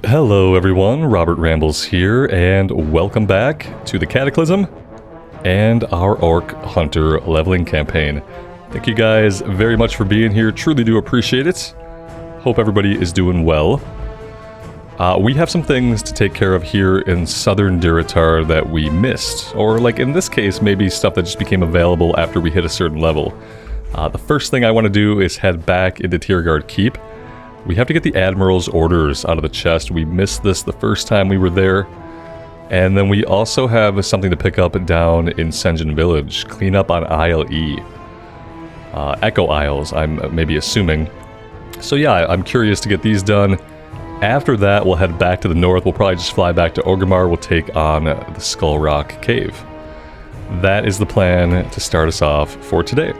Hello everyone, Robert Rambles here, and welcome back to the Cataclysm and our Orc Hunter leveling campaign. Thank you guys very much for being here, truly do appreciate it. Hope everybody is doing well. We have some things to take care of here in southern Durotar that we missed, or like in this case, maybe stuff that just became available after we hit a certain level. The first thing I want to do is head back into Tiergard Keep. We have to get the Admiral's orders out of the chest. We missed this the first time we were there. And then we also have something to pick up down in Sen'jin Village. Clean up on Isle E. Echo Isles, I'm maybe assuming. So yeah, I'm curious to get these done. After that, we'll head back to the north. We'll probably just fly back to Orgrimmar. We'll take on the Skull Rock Cave. That is the plan to start us off for today.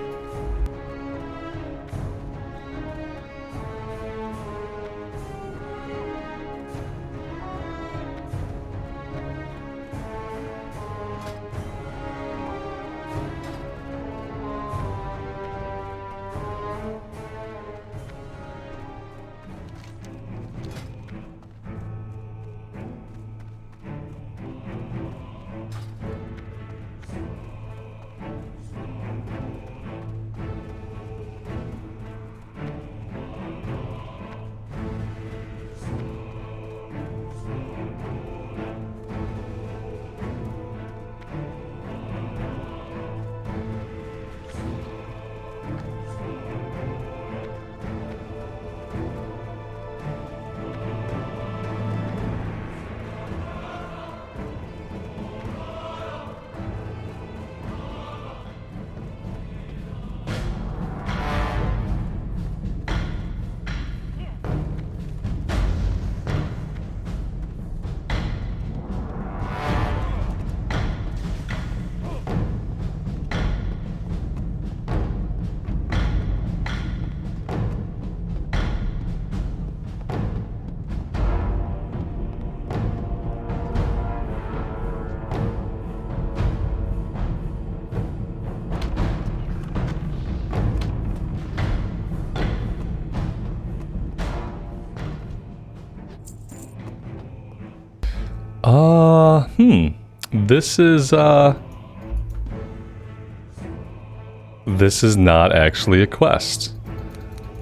This is not actually a quest.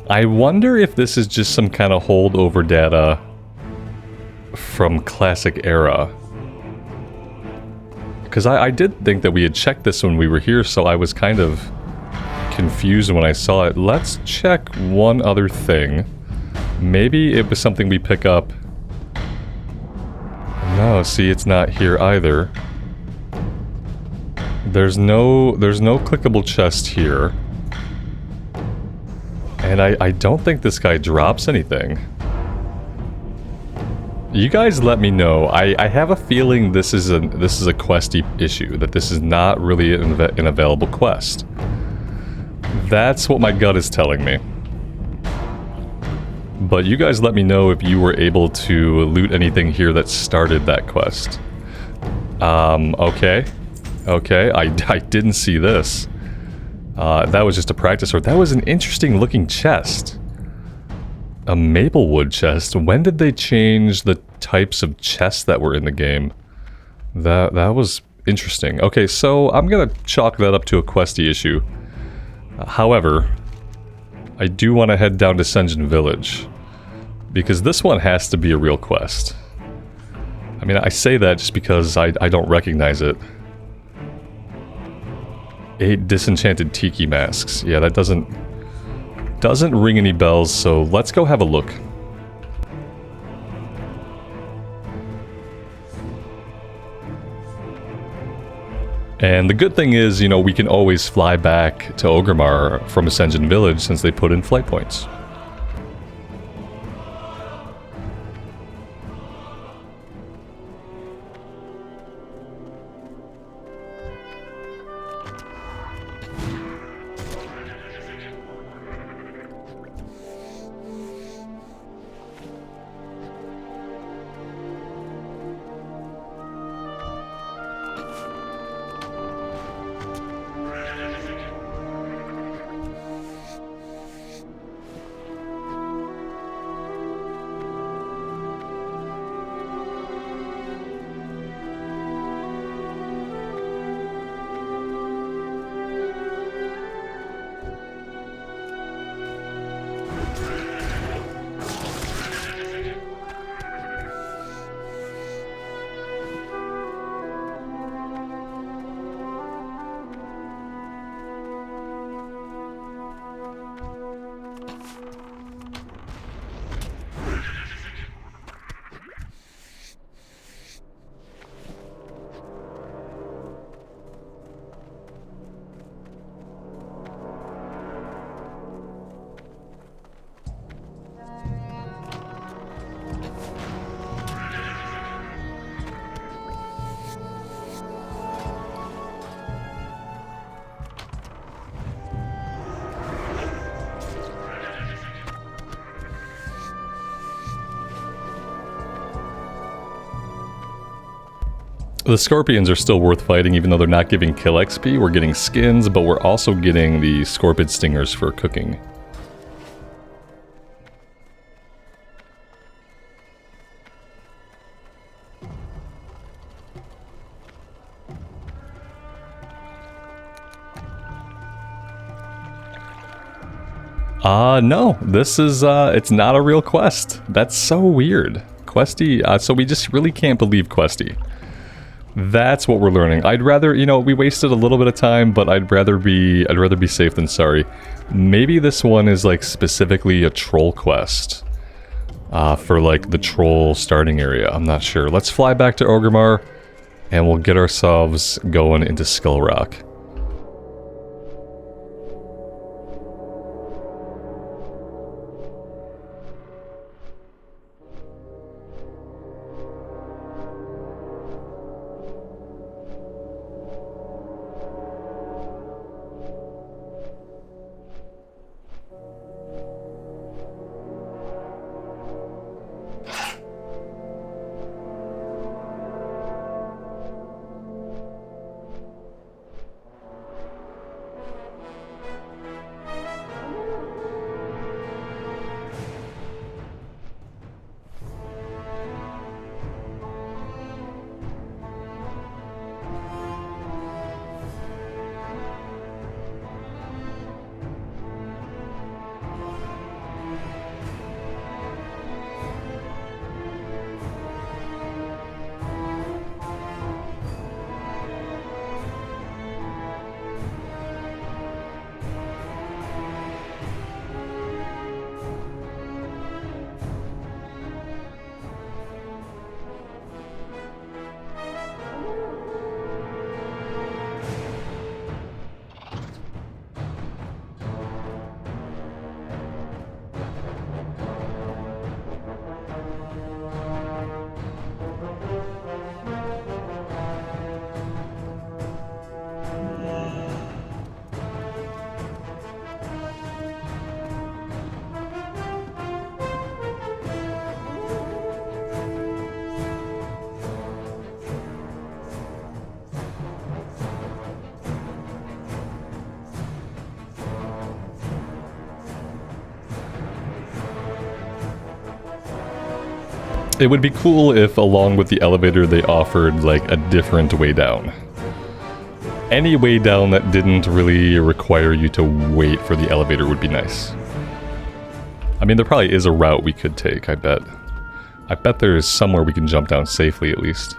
I wonder if this is just some kind of holdover data from Classic Era. Because I did think that we had checked this when we were here, so I was kind of confused when I saw it. Let's check one other thing. Maybe it was something we pick up. No, see, it's not here either. There's no clickable chest here. And I don't think this guy drops anything. You guys let me know. I have a feeling this is a Questie issue, that this is not really an available quest. That's what my gut is telling me. But you guys let me know if you were able to loot anything here that started that quest. Okay. Okay, I didn't see this. That was just a practice, or that was an interesting looking chest. A Maplewood chest. When did they change the types of chests that were in the game? That was interesting. Okay, so I'm gonna chalk that up to a Questie issue. However, I do want to head down to Sen'jin Village, because this one has to be a real quest. I mean, I say that just because I don't recognize it. 8 disenchanted tiki masks. Yeah, that doesn't ring any bells, so let's go have a look. And the good thing is, you know, we can always fly back to Orgrimmar from a Sen'jin Village since they put in flight points. The scorpions are still worth fighting, even though they're not giving kill XP. We're getting skins, but we're also getting the scorpion stingers for cooking. No, this is, it's not a real quest. That's so weird. Questie, so we just really can't believe Questie. That's what we're learning. I'd rather, you know, we wasted a little bit of time, but I'd rather be safe than sorry. Maybe this one is, like, specifically a troll quest. For, like, the troll starting area. I'm not sure. Let's fly back to Orgrimmar, and we'll get ourselves going into Skull Rock. It would be cool if, along with the elevator, they offered, like, a different way down. Any way down that didn't really require you to wait for the elevator would be nice. I mean, there probably is a route we could take, I bet. I bet there is somewhere we can jump down safely, at least.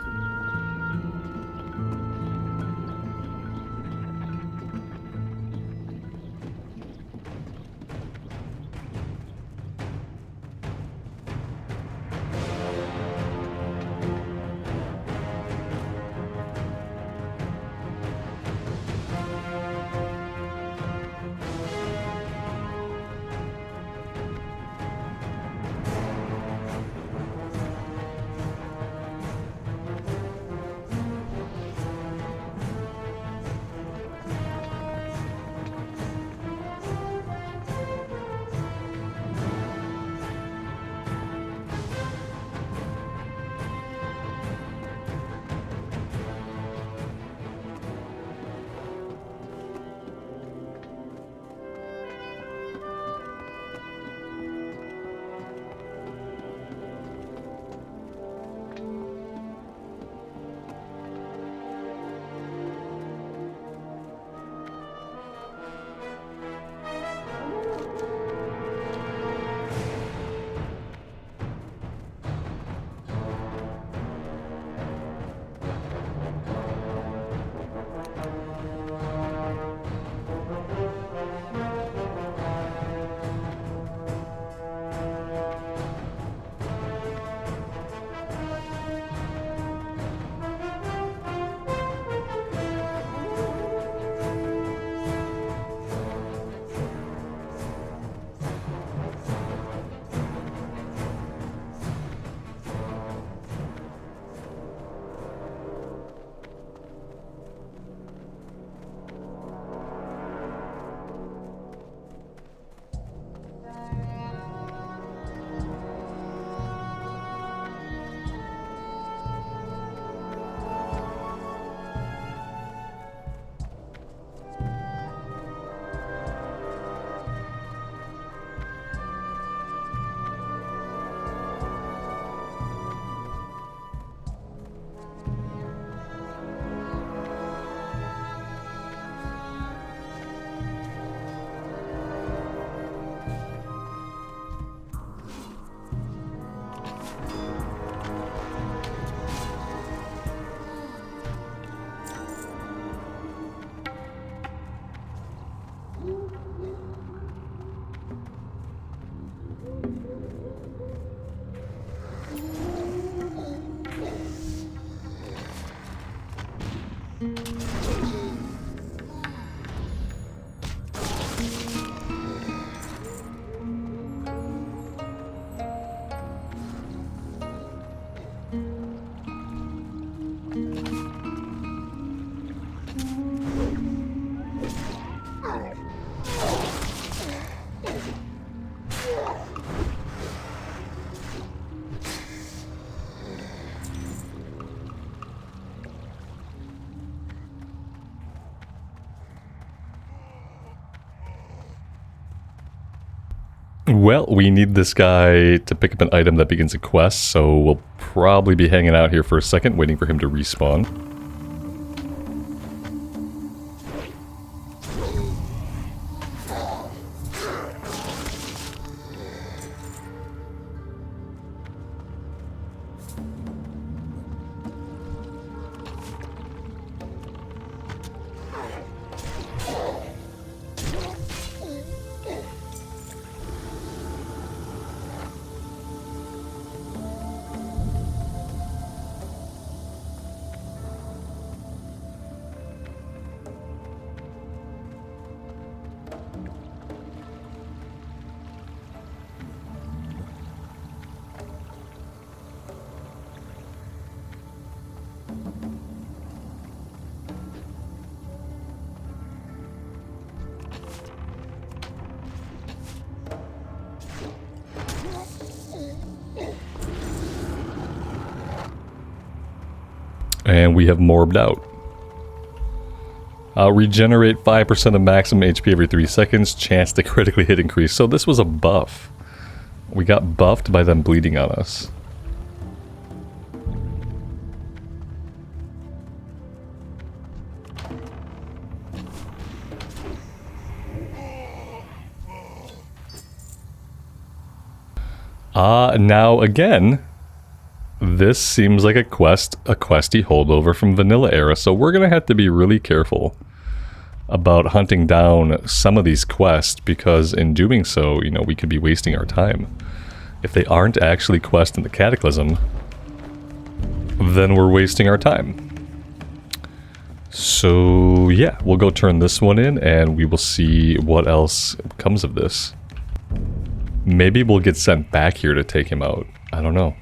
Well, we need this guy to pick up an item that begins a quest, so we'll probably be hanging out here for a second, waiting for him to respawn. And we have morbed out. Regenerate 5% of maximum HP every 3 seconds. Chance to critically hit increase. So this was a buff. We got buffed by them bleeding on us. Now again, this seems like a Questie holdover from vanilla era, so we're gonna have to be really careful about hunting down some of these quests, because in doing so, you know, we could be wasting our time. If they aren't actually quests in the Cataclysm, then we're wasting our time. So yeah, we'll go turn this one in and we will see what else comes of this. Maybe we'll get sent back here to take him out. I don't know.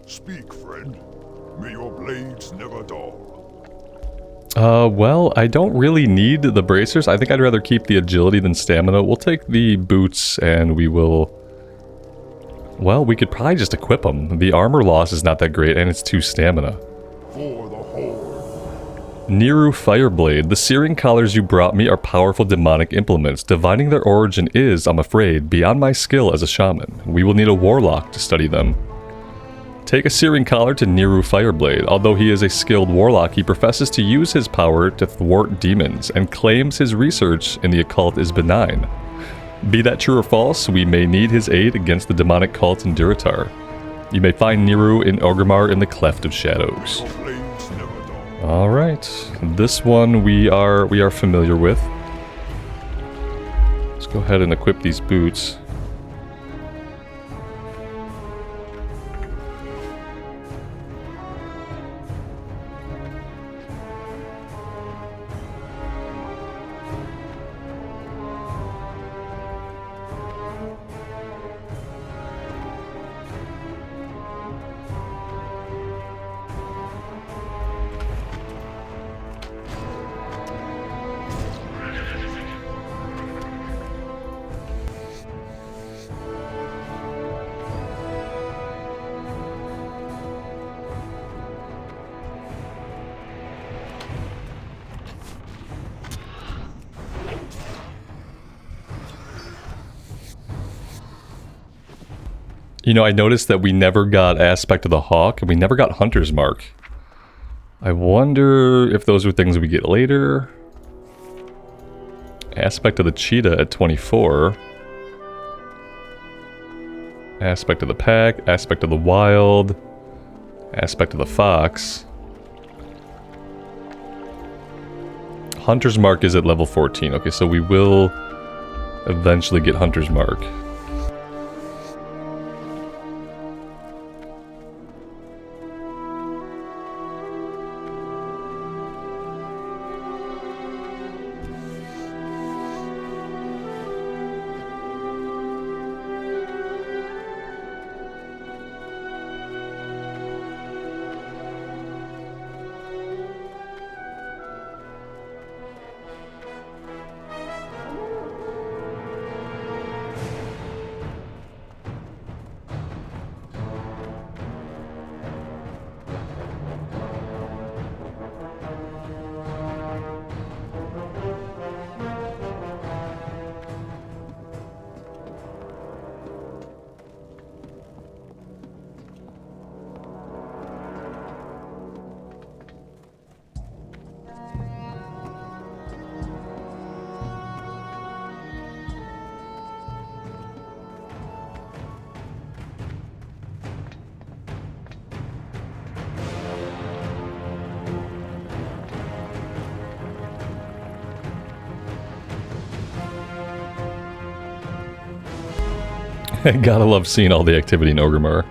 Speak, friend. May your blades never dull. Well, I don't really need the bracers. I think I'd rather keep the agility than stamina. We'll take the boots and we will... Well, we could probably just equip them. The armor loss is not that great and it's 2 stamina. For the Horde. Niru Fireblade. The searing collars you brought me are powerful demonic implements. Divining their origin is, I'm afraid, beyond my skill as a shaman. We will need a warlock to study them. Take a searing collar to Niru Fireblade. Although he is a skilled warlock, he professes to use his power to thwart demons, and claims his research in the occult is benign. Be that true or false, we may need his aid against the demonic cult in Durotar. You may find Niru in Orgrimmar in the Cleft of Shadows. Your blades never dull. All right, this one we are familiar with. Let's go ahead and equip these boots. You know, I noticed that we never got Aspect of the Hawk, and we never got Hunter's Mark. I wonder if those are things we get later. Aspect of the Cheetah at 24. Aspect of the Pack, Aspect of the Wild, Aspect of the Fox. Hunter's Mark is at level 14. Okay, so we will eventually get Hunter's Mark. Gotta love seeing all the activity in Orgrimmar.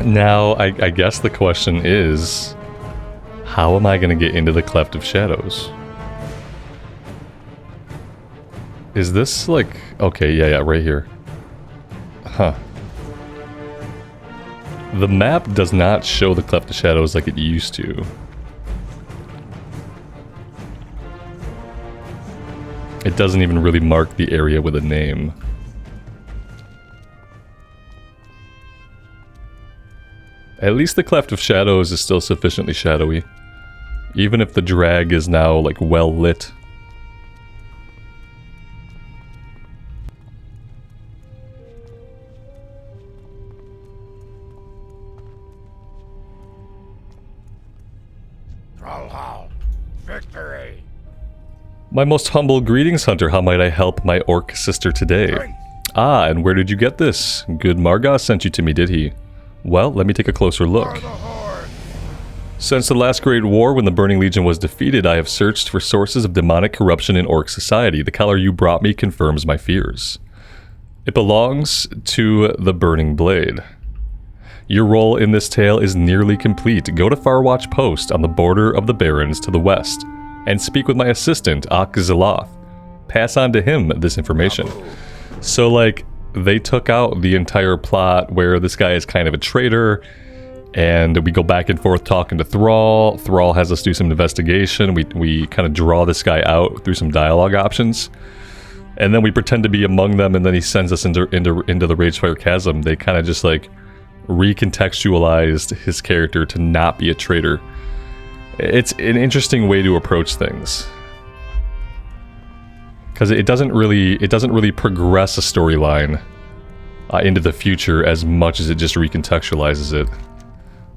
Now, I guess the question is, how am I going to get into the Cleft of Shadows? Is this like... Okay, yeah, right here. Huh. The map does not show the Cleft of Shadows like it used to. It doesn't even really mark the area with a name. At least the Cleft of Shadows is still sufficiently shadowy. Even if the drag is now, like, well lit. Trollhall, victory! My most humble greetings, Hunter. How might I help my orc sister today? Ah, and where did you get this? Good Margoth sent you to me, did he? Well, let me take a closer look. Since the last Great War, when the Burning Legion was defeated, I have searched for sources of demonic corruption in Orc society. The collar you brought me confirms my fears. It belongs to the Burning Blade. Your role in this tale is nearly complete. Go to Farwatch Post on the border of the Barrens to the west, and speak with my assistant, Ak-Ziloth. Pass on to him this information. So, like, they took out the entire plot where this guy is kind of a traitor, and we go back and forth talking to Thrall. Thrall has us do some investigation. We kind of draw this guy out through some dialogue options, and then we pretend to be among them, and then he sends us into the Ragefire Chasm. They kind of just, like, recontextualized his character to not be a traitor. It's an interesting way to approach things, because it doesn't really progress a storyline into the future as much as it just recontextualizes it.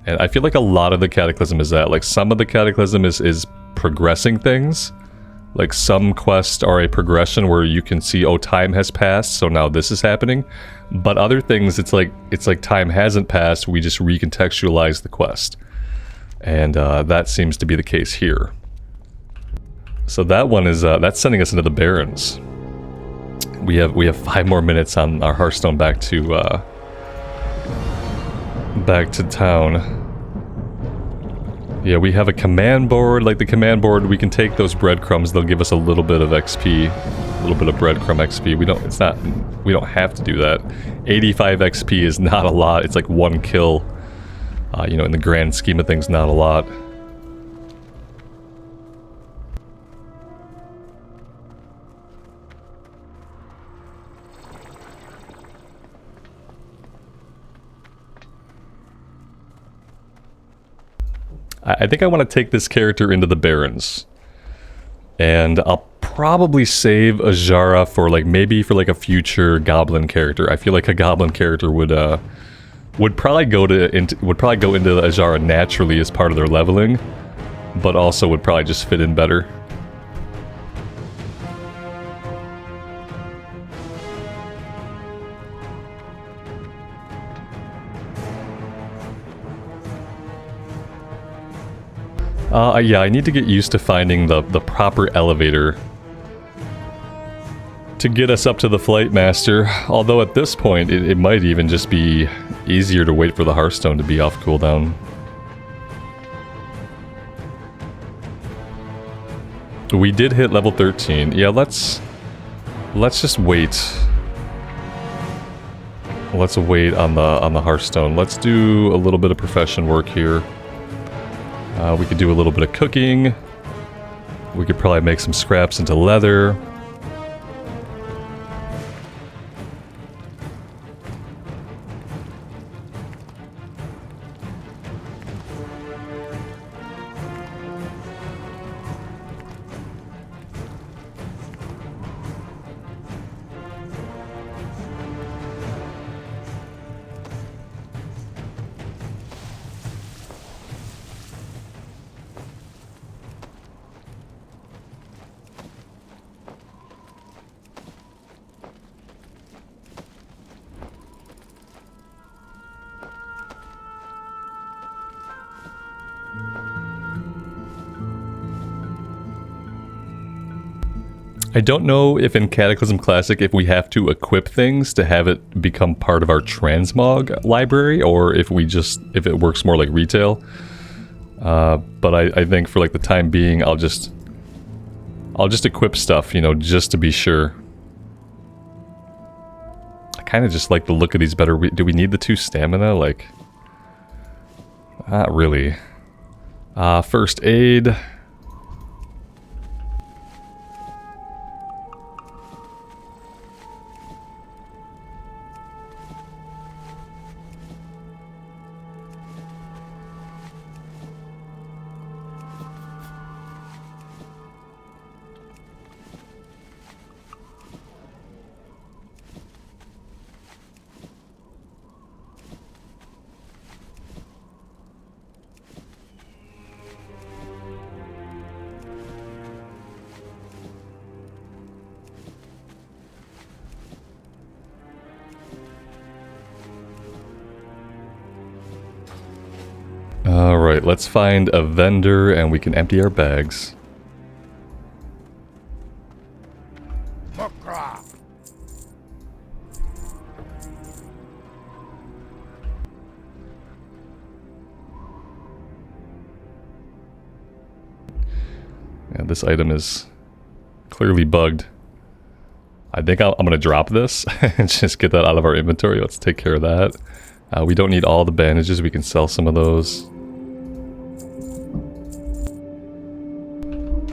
And I feel like a lot of the Cataclysm is that. Like, some of the Cataclysm is progressing things. Like, some quests are a progression where you can see, oh, time has passed, so now this is happening. But other things, it's like time hasn't passed, we just recontextualize the quest. And that seems to be the case here. So that one is, that's sending us into the Barrens. We have 5 more minutes on our Hearthstone back to town. Yeah, we have a command board. Like the command board, we can take those breadcrumbs. They'll give us a little bit of XP, a little bit of breadcrumb XP. We don't have to do that. 85 XP is not a lot. It's like 1 kill. You know, in the grand scheme of things, not a lot. I think I want to take this character into the Barrens. And I'll probably save Azshara for maybe for a future goblin character. I feel like a goblin character would probably go into Azshara naturally as part of their leveling, but also would probably just fit in better. Yeah, I need to get used to finding the proper elevator to get us up to the Flight Master. Although at this point, it might even just be easier to wait for the Hearthstone to be off cooldown. We did hit level 13. Yeah, let's just wait. Let's wait on the Hearthstone. Let's do a little bit of profession work here. We could do a little bit of cooking. We could probably make some scraps into leather. I don't know if in Cataclysm Classic if we have to equip things to have it become part of our transmog library, or if it works more like retail. But I think for the time being, I'll just equip stuff, you know, just to be sure. I kind of just like the look of these better. Do we need the 2 stamina? Not really. First aid. Alright, let's find a vendor and we can empty our bags. Yeah, this item is clearly bugged. I think I'm going to drop this and just get that out of our inventory. Let's take care of that. We don't need all the bandages. We can sell some of those.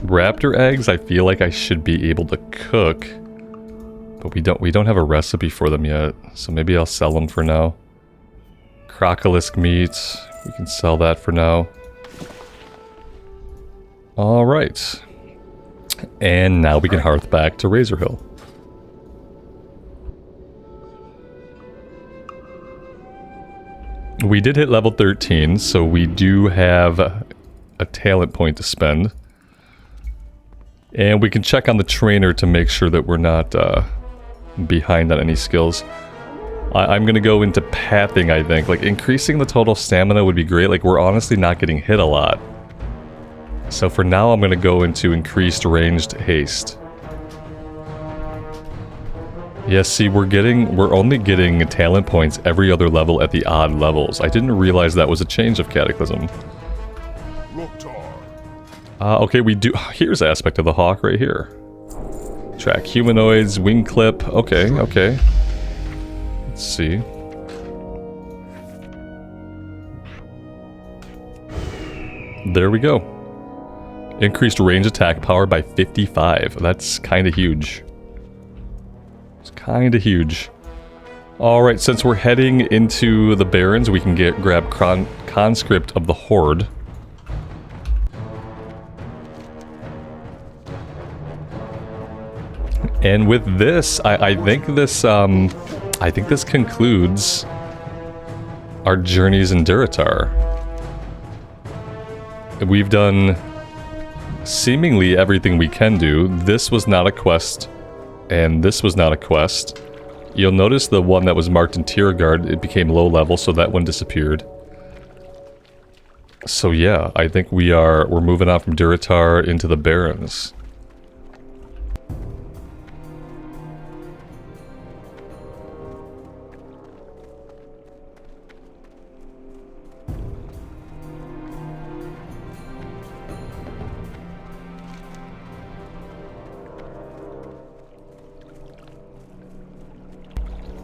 Raptor eggs, I feel like I should be able to cook, but we don't have a recipe for them yet, so maybe I'll sell them for now. Crocolisk meat. We can sell that for now. Alright. And now we can hearth back to Razor Hill. We did hit level 13, so we do have a talent point to spend. And we can check on the trainer to make sure that we're not behind on any skills. I'm going to go into pathing, I think. Like, increasing the total stamina would be great. Like, we're honestly not getting hit a lot. So for now, I'm going to go into increased ranged haste. Yes, see, we're only getting talent points every other level at the odd levels. I didn't realize that was a change of Cataclysm. Okay, we do... Here's aspect of the hawk right here. Track humanoids, wing clip. Okay, okay. Let's see. There we go. Increased range attack power by 55. That's kind of huge. It's kind of huge. Alright, since we're heading into the Barrens, we can grab Conscript of the Horde. And with this, I think this concludes our journeys in Durotar. We've done seemingly everything we can do. This was not a quest, and this was not a quest. You'll notice the one that was marked in Tiergard, it became low level, so that one disappeared. So yeah, I think we're moving on from Durotar into the Barrens.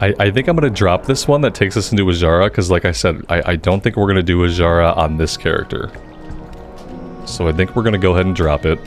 I think I'm going to drop this one that takes us into Azshara, because like I said, I don't think we're going to do Azshara on this character. So I think we're going to go ahead and drop it.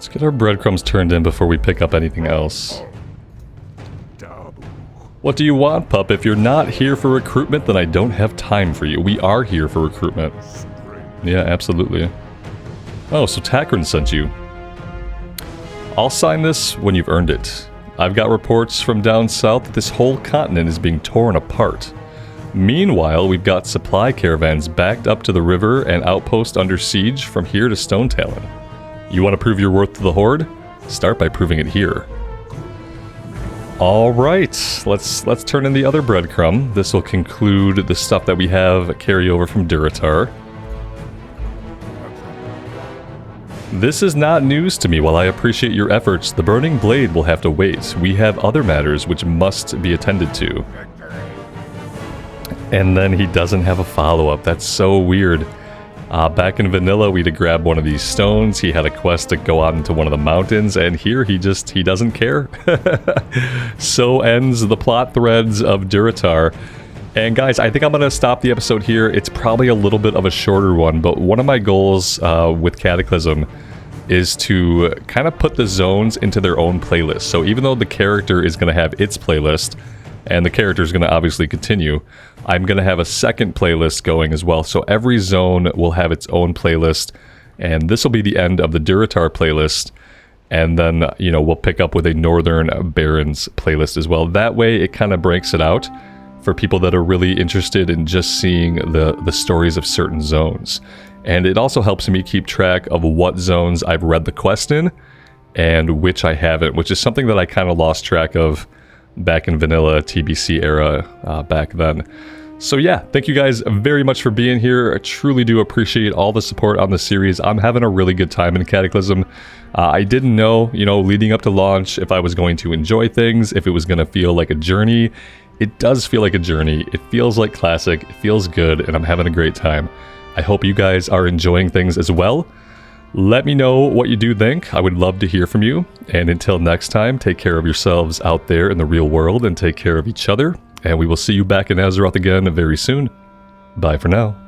Let's get our breadcrumbs turned in before we pick up anything else. What do you want, pup? If you're not here for recruitment, then I don't have time for you. We are here for recruitment. Yeah, absolutely. Oh, so Takrin sent you. I'll sign this when you've earned it. I've got reports from down south that this whole continent is being torn apart. Meanwhile, we've got supply caravans backed up to the river and outposts under siege from here to Stone Talon. You want to prove your worth to the Horde? Start by proving it here. Alright, let's turn in the other breadcrumb. This will conclude the stuff that we have carry over from Durotar. This is not news to me. While I appreciate your efforts, the burning blade will have to wait. We have other matters which must be attended to. And then he doesn't have a follow-up. That's so weird. Back in vanilla, we had to grab one of these stones. He had a quest to go out into one of the mountains, and here he doesn't care. So ends the plot threads of Durotar. And guys, I think I'm going to stop the episode here. It's probably a little bit of a shorter one, but one of my goals with Cataclysm is to kind of put the zones into their own playlist. So even though the character is going to have its playlist, and the character is going to obviously continue, I'm going to have a second playlist going as well. So every zone will have its own playlist, and this will be the end of the Durotar playlist. And then, you know, we'll pick up with a Northern Barons playlist as well. That way, it kind of breaks it out for people that are really interested in just seeing the stories of certain zones. And it also helps me keep track of what zones I've read the quest in and which I haven't, which is something that I kind of lost track of back in vanilla TBC era back then. So yeah, thank you guys very much for being here. I truly do appreciate all the support on the series. I'm having a really good time in Cataclysm. I didn't know, you know, leading up to launch, if I was going to enjoy things, if it was going to feel like a journey. It does feel like a journey. It feels like classic. It feels good, and I'm having a great time. I hope you guys are enjoying things as well. Let me know what you do think. I would love to hear from you. And until next time, take care of yourselves out there in the real world and take care of each other. And we will see you back in Azeroth again very soon. Bye for now.